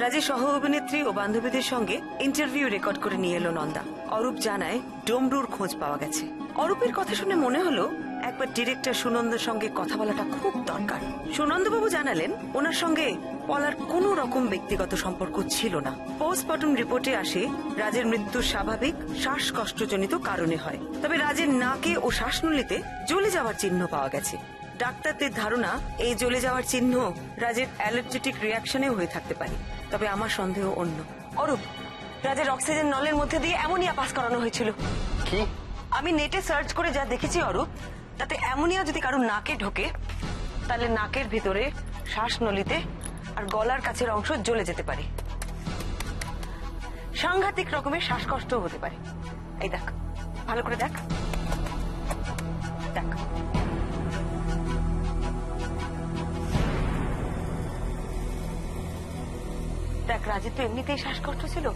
রাজের সহ অভিনেত্রী ও বান্ধবীদের সঙ্গে ইন্টারভিউ রেকর্ড করে নিয়ে এলো নন্দা। অরূপ জানায় ডমরুর খোঁজ পাওয়া গেছে। অরূপের কথা শুনে মনে হলো একবার ডিরেক্টর সুনন্দের সঙ্গে কথা বলাটা খুব দরকার। সুনন্দবাবু জানালেন ওনার সঙ্গে পলার কোনো রকম ব্যক্তিগত সম্পর্ক ছিল না। পোস্টমর্টম রিপোর্টে আসে রাজের মৃত্যু স্বাভাবিক শ্বাসকষ্টজনিত কারণে হয়। তবে রাজের নাকে ও শ্বাসনলীতে জ্বলে যাওয়ার চিহ্ন পাওয়া গেছে। ডাক্তারদের ধারণা এই জ্বলে যাওয়ার চিহ্ন রাজের অ্যালার্জেটিক রিয়াকশনে হয়ে থাকতে পারে। তবে আমার সন্দেহ অন্য। অরূপ, রাজের অক্সিজেন নলের মধ্যে দিয়ে অ্যামোনিয়া পাস করানো হয়েছিল। কি? আমি নেটে সার্চ করে যা দেখেছি অরূপ, তাতে অ্যামোনিয়া যদি কারো নাকে ঢোকে তাহলে নাকের ভিতরে, শ্বাসনলীতে আর গলার কাছের অংশ জ্বলে যেতে পারে। সাংঘাতিক রকমের শ্বাসকষ্ট হতে পারে। এই দেখ, ভালো করে দেখ দেখ। দেখ, রাজের তো এমনিতেই শ্বাসকষ্ট ছিল,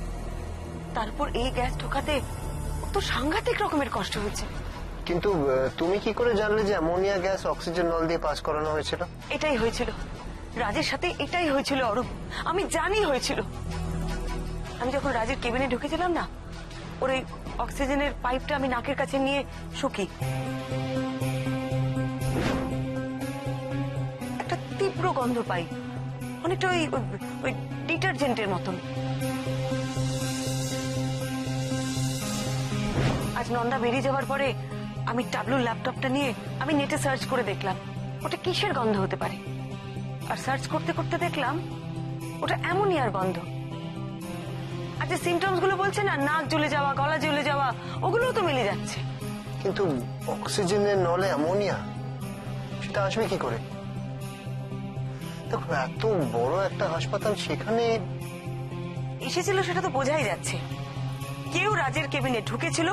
তারপর এই গ্যাস ঢোকাতে তো সাংঘাতিক রকমের কষ্ট হয়েছে। কিন্তু তুমি কি করে জানলে যে অ্যামোনিয়া গ্যাস অক্সিজেন নল দিয়ে পাস করানো হয়েছিল? এটাই হয়েছিল রাজের সাথে, এটাই হয়েছিল অরূপ। আমি জানি হয়েছিল। আমি যখন রাজের কেবিনে ঢুকেছিলাম না, ওর এই অক্সিজেনের পাইপটা আমি নাকের কাছে নিয়ে শুকি, একটা তীব্র গন্ধ পাই, অনেকটা ওই ডিটারজেন্টের মতন। আজ নন্দা বেরিয়ে যাওয়ার পরে আমি টাবলুর ল্যাপটপটা নিয়ে আমি নেটে সার্চ করে দেখলাম ওটা কিসের গন্ধ হতে পারে। আর সার্চ করতে করতে দেখলাম ওটা অ্যামোনিয়ার গন্ধ। আর যে সিমটমস গুলো বলছে না, নাক জ্বলে যাওয়া, গলা জ্বলে যাওয়া, ওগুলোও তো মিলে যাচ্ছে। কিন্তু অক্সিজেনের নলে অ্যামোনিয়া, সেটা আসবে কি করে? দেখো, এত বড় একটা হাসপাতাল, সেখানে এসেছিল সেটা তো বোঝাই যাচ্ছে। কেউ রাজের কেবিনে ঢুকেছিল,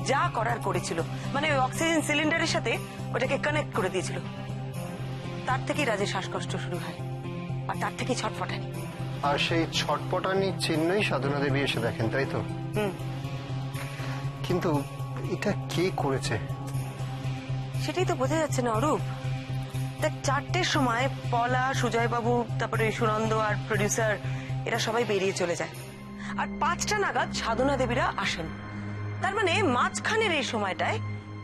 যা করার করেছিল, মানে ওই অক্সিজেন সিলিন্ডারের সাথে ওটাকে কানেক্ট করে দিয়েছিল। তার থেকেই রাজের শ্বাসকষ্ট শুরু হয়, আর তার থেকেই ছটফটানি। আর সেই ছটপটানি চিহ্নই সাধনা দেবী এসে দেখেন, তাই তো? কিন্তু এটা কে করেছে সেটাই তো বোঝা যাচ্ছে না অরূপ। দেখ, 4টের সময় পলা, সুজয় বাবু, তারপরে সুনন্দ আর প্রডিউসার এরা সবাই বেরিয়ে চলে যায়। আর 5টা নাগাদ সাধনা দেবীরা আসেন। তার মানে মাঝখানের এই সময়টায়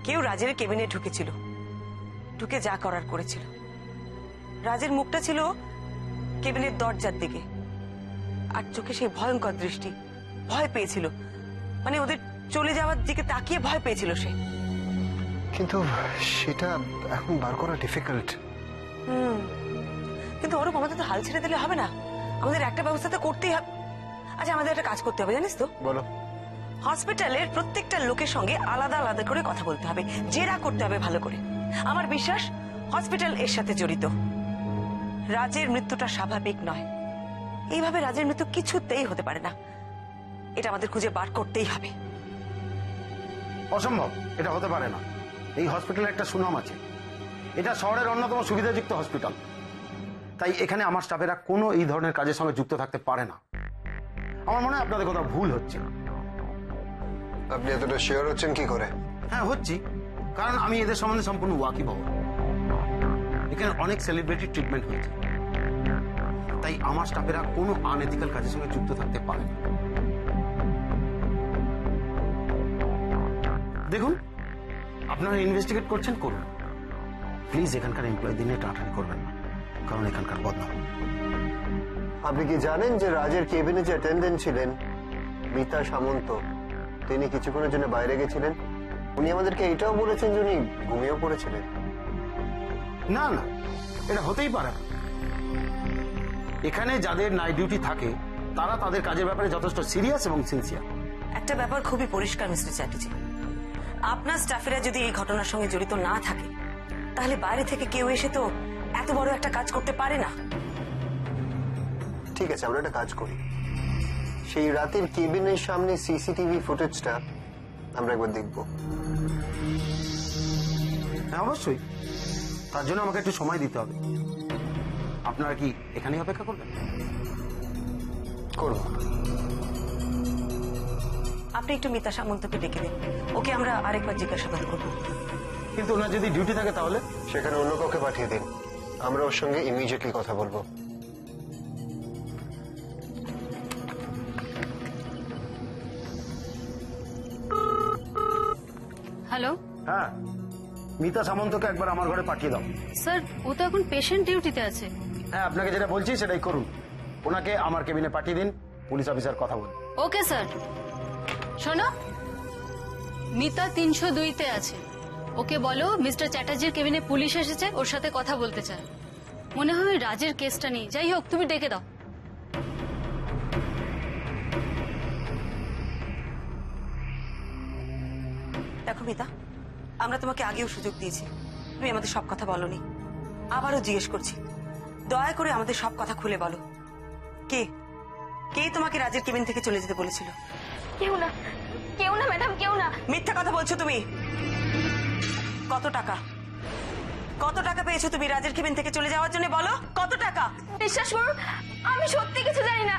কেউ রাজের কেবিনে ঢুকেছিল, ঢুকে যা করার করেছিল। রাজের মুখটা ছিল কেবিনের দরজার দিকে, আর চোখে সেই ভয়ঙ্কর দৃষ্টি। ভয় পেয়েছিল, মানে ওদের চলে যাওয়ার দিকে তাকিয়ে ভয় পেয়েছিল সে। কিন্তু সেটা এখন বার করা ডিফিকাল্ট। কিন্তু ওরকম আমাদের তো হাল ছেড়ে দিলে হবে না, আমাদের একটা ব্যবস্থা তো করতেই হবে। আচ্ছা, আমাদের একটা কাজ করতে হবে, জানিস তো? বলো। হসপিটালের প্রত্যেকটা লোকের সঙ্গে আলাদা আলাদা করে কথা বলতে হবে, জেরা করতে হবে ভালো করে। আমার বিশ্বাস হসপিটাল এর সাথে জড়িত। রাজের মৃত্যুটা স্বাভাবিক নয়। এইভাবে রাজের মৃত্যু কিছুতেই হতে পারে না, এটা আমাদের খুঁজে বার করতেই হবে। অসম্ভব, এটা হতে পারে না। এই হসপিটালে একটা সুনাম আছে, এটা শহরের অন্যতম সুবিধাযুক্ত হসপিটাল। তাই এখানে আমার স্টাফেরা কোনো এই ধরনের কাজের সঙ্গে যুক্ত থাকতে পারে না। আমার মনে হয় আপনাদের কোথাও ভুল হচ্ছে। আপনি এতটা শিওর হচ্ছেন কি করে? হ্যাঁ, হচ্ছি, কারণ আমি এদের সম্বন্ধে সম্পূর্ণ ওয়াকিবহ। এখানে অনেক সেলিব্রিটি ট্রিটমেন্ট হয়েছে, তাই আমার স্টাফেরা কোনো আনএথিক্যাল কাজের সঙ্গে যুক্ত থাকতে পারে না। দেখুন, আপনারা ইনভেস্টিগেট করছেন, করুন। প্লিজ এখানকার এমপ্লয়ীদের নিয়ে টানাটানি করবেন না, কারণ এখানকার বদনাম। আপনি কি জানেন যে রাজের কেবিনে যে অ্যাটেন্ডেন্ট ছিলেন মিতা সামন্ত, তিনি কিছুক্ষণের জন্য বাইরে গেছিলেন? উনি আমাদেরকে এটাও বলেছেন যে উনি ঘুমিয়েও পড়েছিলেন। না না, এটা হতেই পারে না। এখানে যাদের নাইট ডিউটি থাকে তারা তাদের কাজের ব্যাপারে যথেষ্ট সিরিয়াস এবং সিনসিয়ার। একটা ব্যাপার খুবই পরিষ্কার মিস্টার চ্যাটার্জি, আপনার স্টাফেরা যদি এই ঘটনার সঙ্গে জড়িত না থাকে, তাহলে বাইরে থেকে কেউ এসে তো এত বড় একটা কাজ করতে পারে না। ঠিক আছে, আমরা একটা কাজ করি, সেই রাতের কেবিনের সামনে সিসিটিভি ফুটেজটা আমরা একবার দেখব। হ্যাঁ, অবশ্যই। তার জন্য আমাকে একটু সময় দিতে হবে। আপনারা কি এখানেই অপেক্ষা করবেন? করব। আপনি একটু মিতা সামন্তকে ডেকে দিন, ওকে আমরা আরেকবার জিজ্ঞাসাবাদ করব। কিন্তু ওনার যদি ডিউটি থাকে তাহলে? সেখানে অন্য কাউকে পাঠিয়ে দিন, আমরা ওর সঙ্গে ইমিডিয়েটলি কথা বলবো। হ্যালো হ্যাঁ, মিতা সামন্তকে একবার আমার ঘরে পাঠিয়ে দাও। স্যার, ও তো এখন পেশেন্ট ডিউটিতে আছে। হ্যাঁ, আপনাকে যেটা বলছি সেটাই করুন। ওনাকে আমার কেবিনে পাঠিয়ে দিন, পুলিশ অফিসার কথা বলুন। Okay sir. শোনো, মিতা 302-তে আছে। ওকে বলো মিস্টার চ্যাটার্জির কেবিনে পুলিশ এসেছে, ওর সাথে কথা বলতে চায়। মনে হয় রাজের কেসটা নেই। যাই হোক, তুমি ডেকে দাও। দেখো মিতা, আমরা তোমাকে আগেও সুযোগ দিয়েছি, তুমি আমাদের সব কথা বলনি। আবারও জিজ্ঞেস করছি, দয়া করে আমাদের সব কথা খুলে বলো। কে কে তোমাকে রাজের কেবিন থেকে চলে যেতে বলেছিল? কেউ না, কেউ না ম্যাডাম, কেউ না। মিথ্যা কথা বলছো তুমি। কত টাকা কত টাকা পেয়েছো তুমি রাজের কেবিন থেকে চলে যাওয়ার জন্য? বলো, কত টাকা? বিশ্বাস করুন, আমি সত্যি কিছু জানি না।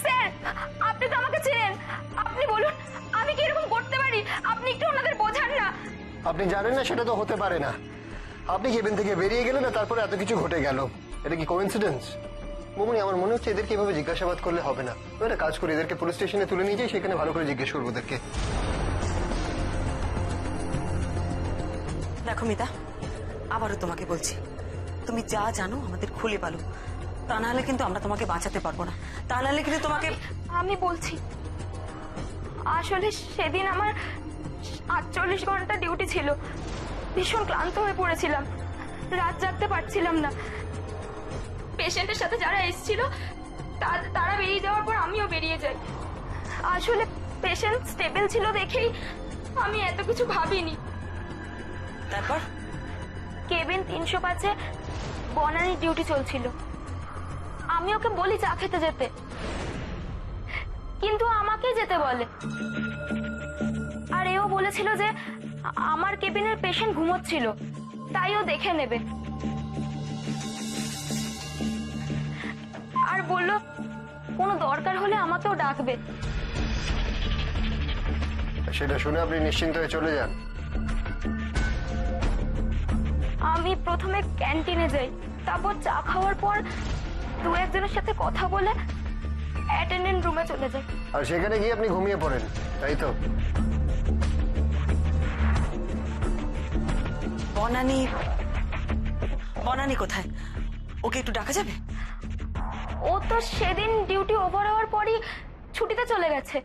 স্যার, আপনি তো আমাকে চেনেন, আপনি বলুন আমি কি এরকম করতে পারি? আপনি একটু ওনাদের বোঝান না। আপনি জানেন না সেটা তো হতে পারে না। আপনি কেবিন থেকে বেরিয়ে গেলেন না, তারপরে এত কিছু ঘটে গেল। এটা কি কোইন্সিডেন্স? মমনি, আমার মনে হচ্ছে এদেরকে এভাবে জিজ্ঞাসাবাদ করলে হবে না। একটা কাজ করি, এদেরকে পুলিশ স্টেশনে তুলে নিয়ে যাই, সেখানে ভালো করে জিজ্ঞেস করবো ওদেরকে। দেখো মিতা, আবারও তোমাকে বলছি, তুমি যা জানো আমাদের খুলে বলো, তা নাহলে কিন্তু আমরা তোমাকে বাঁচাতে পারবো না। তা নাহলে কিন্তু তোমাকে আমি বলছি, আসলে সেদিন আমার 48 ঘন্টা ডিউটি ছিল। ভীষণ ক্লান্ত হয়ে পড়েছিলাম, রাত জাগতে পারছিলাম না। পেশেন্টের সাথে যারা এসেছিল তারা বেরিয়ে যাওয়ার পর আমিও বেরিয়ে যাই। আসলে পেশেন্ট স্টেবল ছিল দেখেই আমি এত কিছু ভাবিনি। তারপর কেবিন 305-এ বনানির ডিউটি চলছিল। আমি ওকে বলি চা খেতে যেতে, কিন্তু আমাকেই যেতে বলে। আর এও বলেছিল যে আমার কেবিনের পেশেন্ট ঘুমোচ্ছিল, তাই ও দেখে নেবে। আর বলল কোনো দরকার হলে আমাকেও ডাকবে। সেটা শুনে আপনি নিশ্চিন্ত হয়ে চলে যান। আমি প্রথমে ক্যান্টিনে যাই, তারপর চা খাওয়ার পর 2-1 জনের সাথে কথা বলে অ্যাটেন্ডেন্ট রুমে চলে যাই। আর সেখানে গিয়ে আপনি ঘুমিয়ে পড়েন, তাই তো? বনানি বনানি কোথায়? ওকে একটু ডাকা যাবে? ও তো সেদিন ডিউটি ওভার হওয়ার পরই ছুটিতে চলে গেছে।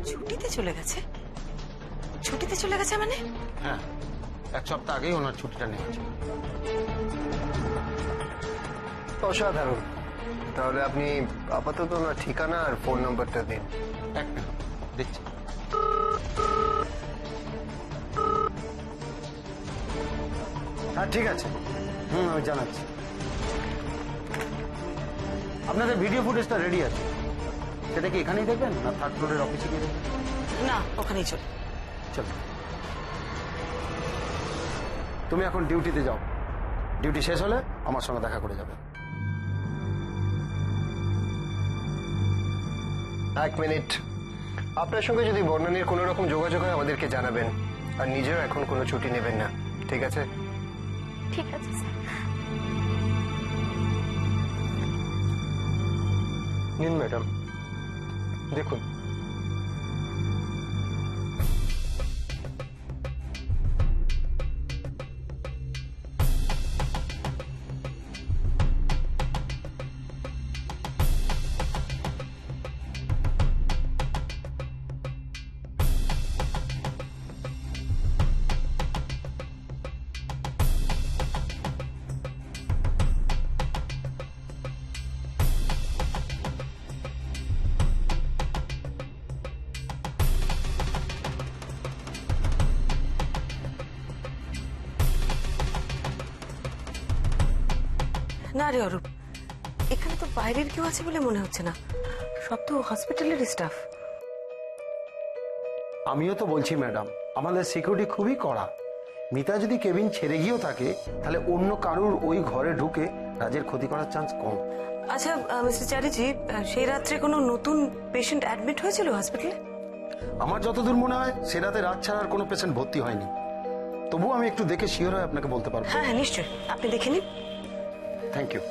ছুটিতে চলে গেছে? ছুটিতে চলে গেছে মানে? হ্যাঁ, 1 সপ্তাহ আগেই ওনার ছুটিটা নেওয়া ছিল। অসাধারণ। তাহলে আপনি আপাতত ওনার ঠিকানা আর ফোন নাম্বারটা দিন। 1 মিনিট দিচ্ছি। হ্যাঁ, ঠিক আছে। আমি জানাচ্ছি। আপনাদের ভিডিও ফুটেজটা রেডি আছে, সেটা কি এখানেই দেখবেন না 3rd ফ্লোরের অফিসে গিয়ে দেখবেন? না, ওখানেই চল। চলো, তুমি এখন ডিউটিতে যাও। ডিউটি শেষ হলে আমার সঙ্গে দেখা করে যাবে। 1 মিনিট। আপনার সঙ্গে যদি বর্ণানীর কোনো রকম যোগাযোগ হয় আমাদেরকে জানাবেন। আর নিজেও এখন কোনো ছুটি নেবেন না, ঠিক আছে? ঠিক আছে স্যার। নিন ম্যাডাম, দেখুন। না রে অরূপ, এখানে তো বাইরের কেউ আছে বলে মনে হচ্ছে না, সব তো হসপিটালের স্টাফ। আমিও তো বলছি ম্যাডাম, আমাদের সিকিউরিটি খুবই কড়া। মিতা যদি কেবিন ছেড়ে গিয়েও থাকে, তাহলে অন্য কারুর ওই ঘরে ঢুকে রাজের ক্ষতি করার চান্স কম। আচ্ছা মিস্টার চ্যাটার্জি, সেই রাত্রে কোনো নতুন পেশেন্ট অ্যাডমিট হয়েছিল হসপিটালে? আমার যতদূর মনে হয় সে রাতে রাত ছাড়ার কোনো পেশেন্ট ভর্তি হয়নি। তবুও আমি একটু দেখে শিওর হয়ে আপনাকে বলতে পারবো। হ্যাঁ হ্যাঁ নিশ্চয়ই, আপনি দেখে নিন। Thank you.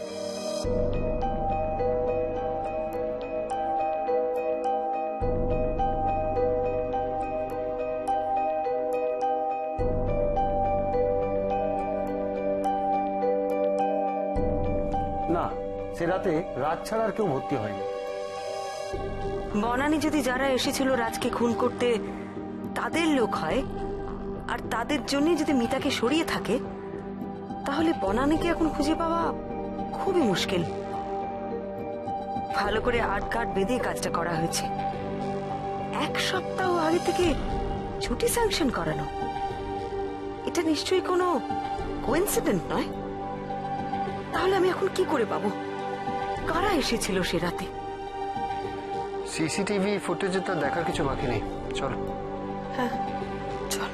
না, সে রাতে রাত ছাড়া আর কেউ ভর্তি হয়নি। বনানী যদি যারা এসেছিল রাজকে খুন করতে তাদের লোক হয়, আর তাদের জন্য যদি মিতাকে সরিয়ে থাকে, তাহলে বনানীকে এখন খুঁজে পাওয়া খুবই মুশকিল। ভালো করে আটঘাট বেঁধে কাজটা করা হয়েছে। 1 সপ্তাহ আগে থেকে ছুটি স্যাংশন করানো, এটা নিশ্চয়ই কোনো কোইন্সিডেন্ট নয়। তাহলে আমি এখন কি করে পাবো কারা এসেছিল সে রাতে? সিসিটিভি ফুটেজে তো দেখার কিছু বাকি নেই, চল। হ্যাঁ চল।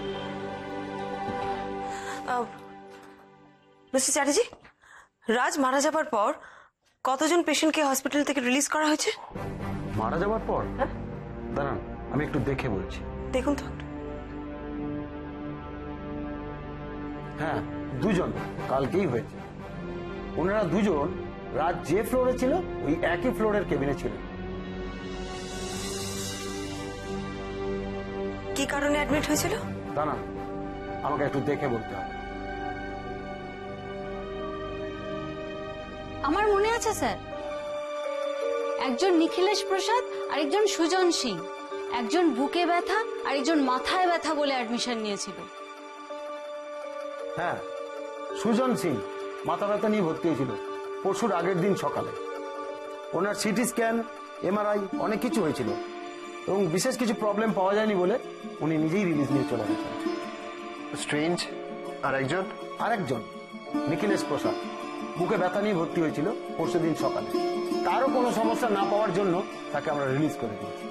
মিস্টার চ্যাটার্জি, রাজ মারা যাবার পর কতজন পেশেন্টকে হসপিটাল থেকে রিলিজ করা হয়েছে? মারা যাওয়ার পর? দাঁড়ান, আমি একটু দেখে বলছি। দেখুন তো। হ্যাঁ, 2 জন কালকেই হয়েছে। ওনারা 2 জন রাত যে ফ্লোরে ছিল ওই একই ফ্লোরের কেবিনে ছিল। কি কারণে অ্যাডমিট হয়েছিল? দাঁড়ান, আমাকে একটু দেখে বলতে হবে। আমার মনে আছে স্যার, একজন নিখিলেশ প্রসাদ আর একজন সুজন সিং, একজন বুকে ব্যথা আর একজন মাথায় ব্যথা বলে অ্যাডমিশন নিয়েছিল। হ্যাঁ, সুজন সিং মাথা ব্যথা নিয়ে ভর্তি হয়েছিল পরশুর আগের দিন সকালে। ওনার সিটি স্ক্যান, এমআরআই অনেক কিছু হয়েছিল এবং বিশেষ কিছু প্রবলেম পাওয়া যায়নি বলে উনি নিজেই রিলিজ নিয়ে চলে গেছেন। স্ট্রেঞ্জ। আর আরেকজন নিখিলেশ প্রসাদ বুকে ব্যথা নিয়ে ভর্তি হয়েছিল পরশু দিন সকালে। তারও কোনো সমস্যা না পাওয়ার জন্য তাকে আমরা রিলিজ করে দিয়েছি।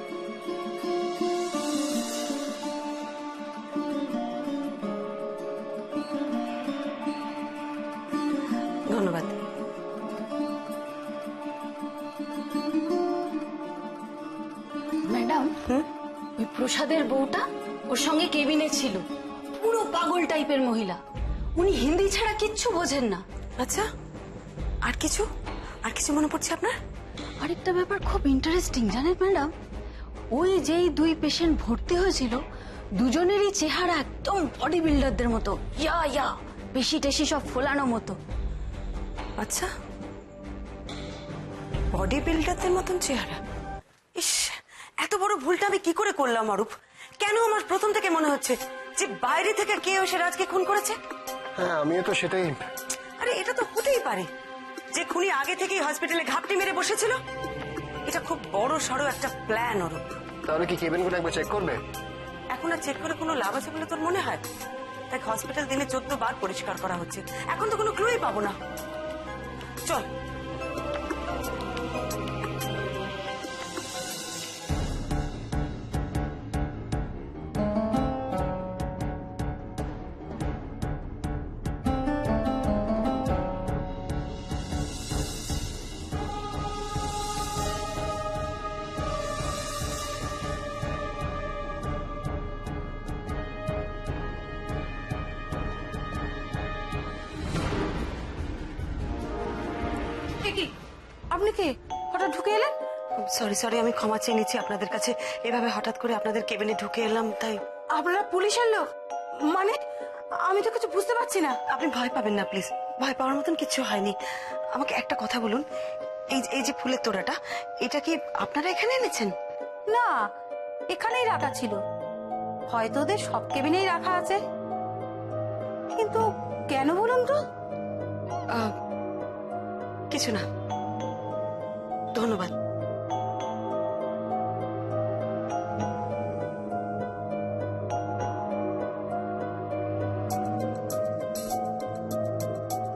ধন্যবাদ। ম্যাডাম, ওই প্রসাদের বউটা ওর সঙ্গে কেবিনে ছিল, পুরো পাগল টাইপের মহিলা। উনি হিন্দি ছাড়া কিচ্ছু বোঝেন না। আচ্ছা, আর কিছু মনে পড়ছে আপনার? আরেকটা ব্যাপার খুব ইন্টারেস্টিং জানেন ম্যাডাম, ওই যেই 2 পেশেন্ট ভর্তি হয়েছিল দুজনেরই চেহারা একদম বডি বিল্ডারদের মতো, ইয়া পেশি টেশি সব ফোলানো মতো। আচ্ছা, বডি বিল্ডারদের মতন চেহারা। ইস, এত বড় ভুলটা আমি কি করে করলাম অরূপ? কেন আমার প্রথম থেকে মনে হচ্ছে যে বাইরে থেকে কেউ এসে রাজকে খুন করেছে? হ্যাঁ, আমিও তো সেটাই। আরে এটা তো হতেই পারে যে খুনি আগে থেকেই হসপিটালে ঘাপটি মেরে বসেছিল। এটা খুব বড় সড়ো একটা প্ল্যান অরূপ। তাহলে কি কেবিনগুলো একবার চেক করবে? এখন আর চেক করে কোনো লাভ আছে বলে তোর মনে হয়? তাই হসপিটাল দিনে 14 বার পরিষ্কার করা হচ্ছে, এখন তো কোনো ক্লুই পাবো না। চল। আপনি কে হঠাৎ ঢুকে এলেন? সরি, আমি ক্ষমা চেয়ে নিচ্ছি আপনাদের কাছে। এভাবে হঠাৎ করে আপনাদের কেবিনে ঢুকে এলাম তাই। আপনারা পুলিশের লোক? মানে আমি তো কিছু বুঝতে পারছি না। আপনি ভয় পাবেন না প্লিজ, ভয় পাওয়ার মতন কিছু হয়নি। আমাকে একটা কথা বলুন, এই যে ফুলের তোড়াটা, এটা কি আপনারা এখানে এনেছেন? না, এখানেই রাখা ছিল। হয়তো ওদের সব কেবিনেই রাখা আছে, কিন্তু কেন বলুন তো? কিছু না, ধন্যবাদ।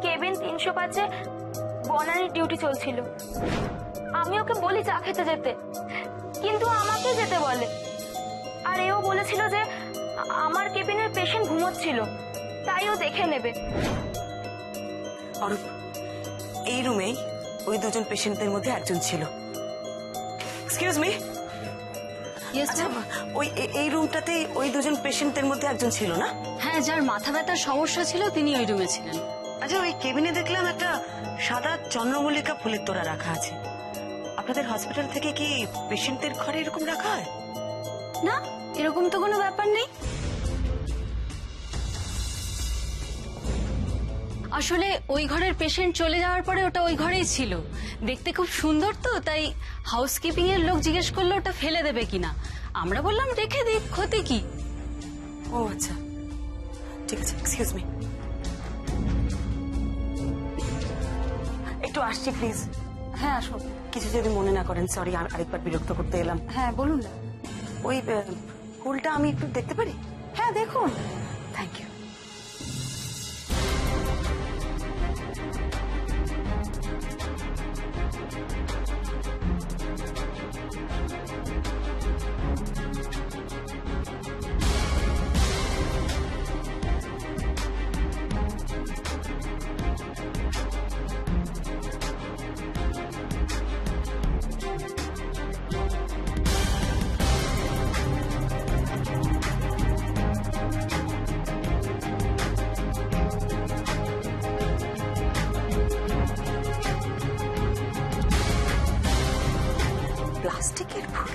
কেবিন 305-এ বনানীর ডিউটি চলছিল। আমি ওকে বলি চা খেতে যেতে, কিন্তু আমাকে যেতে বলে। আর এও বলেছিল যে আমার কেবিনের পেশেন্ট ঘুমোচ্ছিল, তাই ও দেখে নেবে। অরূপ, এই রুমেই ওই দুজন পেশেন্টদের মধ্যে একজন ছিল। এক্সকিউজ মি, ইয়েস আচ্ছা এই রুমটাতে ওই দুজন পেশেন্টদের মধ্যে একজন ছিল না? হ্যাঁ, যার মাথা ব্যথার সমস্যা ছিল তিনি ওই রুমে ছিলেন। আচ্ছা, ওই কেবিনে দেখলাম একটা সাদা চন্দ্রমল্লিকা ফুলের তোড়া রাখা আছে। আপনাদের হসপিটাল থেকে কি পেশেন্টদের ঘরে এরকম রাখা হয়? না, এরকম তো কোনো ব্যাপার নেই। আসলে ওই ঘরের পেশেন্ট চলে যাওয়ার পরে ওটা ওই ঘরেই ছিল। দেখতে খুব সুন্দর তো, তাই হাউসকিপিং এর লোক জিজ্ঞেস করলো ওটা ফেলে দেবে কিনা। আমরা বললাম রেখে দিক, ক্ষতি কি। ও আচ্ছা, ঠিক আছে, এক্সকিউজ মি, একটু আসছি প্লিজ। হ্যাঁ আসুন। কিছু যদি মনে না করেন, সরি আরেকবার বিরক্ত করতে এলাম। হ্যাঁ বলুন না। ওই ফুলটা আমি একটু দেখতে পারি? হ্যাঁ দেখুন। Thank you. প্লাস্টিকের ফুল?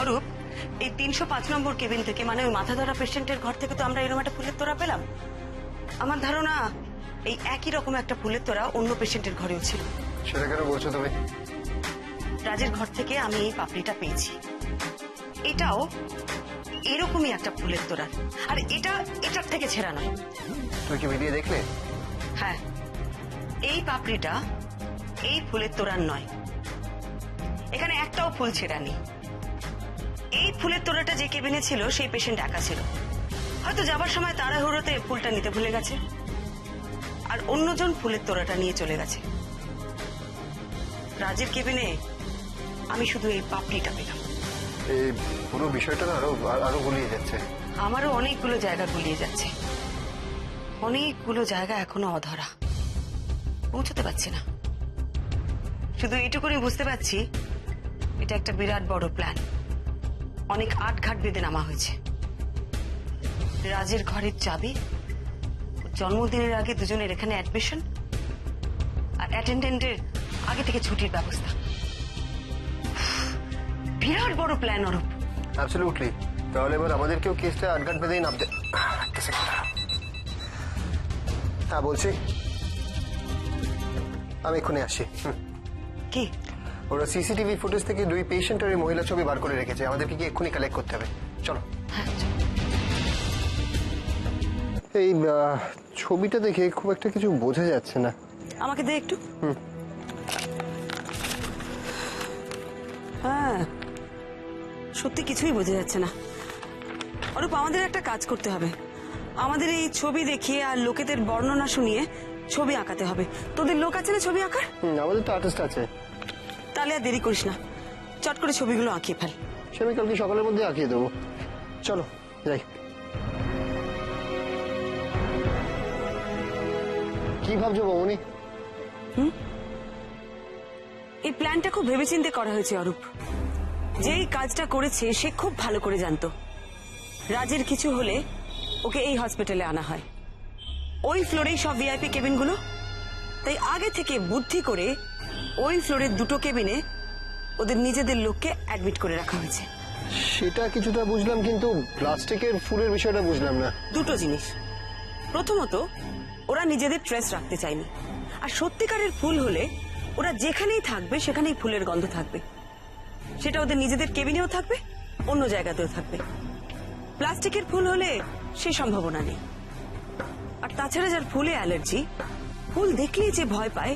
অরূপ, এই 305 নম্বর কেবিন থেকে, মানে ওই মাথা ধরা পেশেন্টের ঘর থেকে তো আমরা এরকম একটা ফুলের তোড়া পেলাম। আমার ধারণা এই একই রকম একটা ফুলের তোড়া অন্য পেশেন্টের ঘরেও ছিল। সেটা কেন বলছো তুমি? রাজের ঘর থেকে আমি এই পাপড়িটা পেয়েছি। এটাও এরকমই একটা ফুলের তোড়া, আর এটার থেকে ছেঁড়া নয়। তুমি কি ভিডিও দেখলে? হ্যাঁ, এই পাপড়িটা এই ফুলের তোড়ার নয়। এখানে একটাও ফুল ছেঁড়া নেই। এই ফুলের তোড়াটা যে কেবিনে ছিল সেই পেশেন্ট একা ছিল। হয়তো যাবার সময় তাড়াহুড়োতে ফুলটা নিতে ভুলে গেছে, আর অন্যজন ফুলের তোড়াটা নিয়ে চলে গেছে। রাজের কেবিনে আমি শুধু এই পাপড়িটা পেলাম। এই পুরো বিষয়টা না আরো গুলিয়ে যাচ্ছে। আমারও অনেকগুলো জায়গা গুলিয়ে যাচ্ছে, অনেকগুলো জায়গা এখনো অধরা, পৌঁছতে পারছি না। শুধু এইটুকুনি বুঝতে পারছি, এটা একটা বিরাট বড় প্ল্যান। অনেক আটঘাট বেঁধে নামা হয়েছে। রাজের ঘরের চাবি, জন্মদিনের আগে দুজনের এখানে অ্যাডমিশন, আর অ্যাটেন্ডেন্টের আগে থেকে ছুটির ব্যবস্থা। বিরাট বড় প্ল্যান অরূপ। অ্যাবসলিউটলি। তাহলে এবার আমাদেরকেও কেসটা আটঘাট বেঁধেই নামতে। হ্যাঁ বলছি, আমি এক্ষুনি আসি। কি? ওরা সিসিটিভি ফুটেজ থেকে 2 পেশেন্ট আর মহিলা ছবি বার করে রেখেছে। আমাদেরকে কি এক্ষুনি কালেক্ট করতে হবে? চলো। হ্যাঁ, চল। এই ছবিটা দেখে খুব একটা কিছু বোঝা যাচ্ছে না। আমাকে দে একটু। হ্যাঁ, সত্যি কিছুই বোঝা যাচ্ছে না। অরূপ, আমাদের একটা কাজ করতে হবে। আমাদের এই ছবি দেখিয়ে আর লোকেদের বর্ণনা শুনিয়ে ছবি আঁকাতে হবে। তোদের লোক আছে না ছবি আঁকার? আমাদের তো আর্টিস্ট আছে। তাহলে আর দেরি করিস না, চট করে ছবিগুলো আঁকিয়ে ফেল। সে আমি কালকে সকালের মধ্যে আঁকিয়ে দেবো। চলো যাই। কি ভাবছো বৌমনি? এই প্ল্যানটা খুব ভেবেচিন্তে করা হয়েছে অরূপ। যেই কাজটা করেছে সে খুব ভালো করে জানতো রাজের কিছু হলে ওকে এই হসপিটালে আনা হয়, ওই ফ্লোরেই সব ভিআইপি কেবিনগুলো। তাই আগে থেকে বুদ্ধি করে ওই ফ্লোরের 2টো কেবিনে ওদের নিজেদের লোককে অ্যাডমিট করে রাখা হয়েছে। সেটা কিছুটা বুঝলাম, কিন্তু প্লাস্টিকের ফুলের বিষয়টা বুঝলাম না। দুটো জিনিস। প্রথমত, ওরা নিজেদের ট্রেস রাখতে চায়নি, আর সত্যিকারের ফুল হলে ওরা যেখানেই থাকবে সেখানেই ফুলের গন্ধ থাকবে। সেটা ওদের নিজেদের কেবিনেও থাকবে, অন্য জায়গাতেও থাকবে। প্লাস্টিকের ফুল হলে সে সম্ভাবনা নেই। আর তাছাড়া যার ফুলে অ্যালার্জি, ফুল দেখলেই যে ভয় পায়,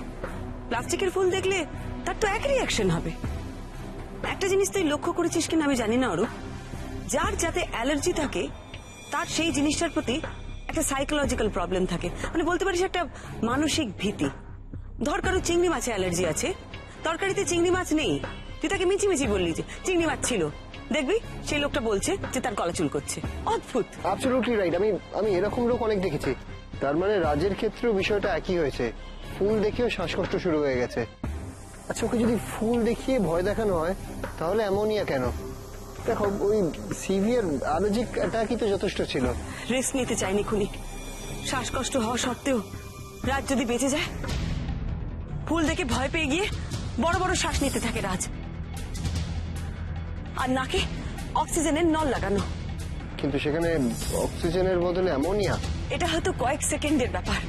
প্লাস্টিকের ফুল দেখলে তার তো এক রিয়াকশন হবে। একটা জিনিস তুই লক্ষ্য করেছিস কিনা আমি জানি না অরূপ, যার যাতে অ্যালার্জি থাকে তার সেই জিনিসটার প্রতি একটা সাইকোলজিক্যাল প্রবলেম থাকে, মানে বলতে পারিস একটা মানসিক ভীতি। ধর কারো চিংড়ি মাছে অ্যালার্জি আছে, তরকারিতে চিংড়ি মাছ নেই, তুই তাকে মিছিমিছি বললি যে চিংড়ি মাছ ছিল, দেখবি সেই লোকটা বলছে যে তার গলা চুল করছে। অদ্ভুত। Absolutely right. আমি এরকম লোক অনেক দেখেছি। তার মানে রাজের ক্ষেত্রেও বিষয়টা একই হয়েছে, ফুল দেখিয়েও শ্বাসকষ্ট শুরু হয়ে গেছে। আচ্ছা, ওকে যদি ফুল দেখিয়ে ভয় দেখানো হয় তাহলে অ্যামোনিয়া কেন? দেখো, ওই সিভিয়ার অ্যালার্জিক অ্যাটাকই তো যথেষ্ট ছিল। রিস্ক নিতে চাইনি খুনি। শ্বাসকষ্ট হওয়া সত্ত্বেও রাজ যদি বেঁচে যায়, ফুল দেখে ভয় পেয়ে গিয়ে বড় বড় শ্বাস নিতে থাকে রাজ, আর নাকে অক্সিজেনের নল লাগানো। কিন্তু সেখানে অক্সিজেনের বদলে অ্যামোনিয়া। এটা হয়তো কয়েক সেকেন্ডের ব্যাপার,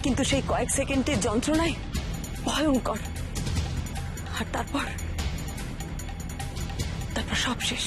কিন্তু সেই কয়েক সেকেন্ডের যন্ত্রণায় ভয়ঙ্কর। আর তারপর সব শেষ।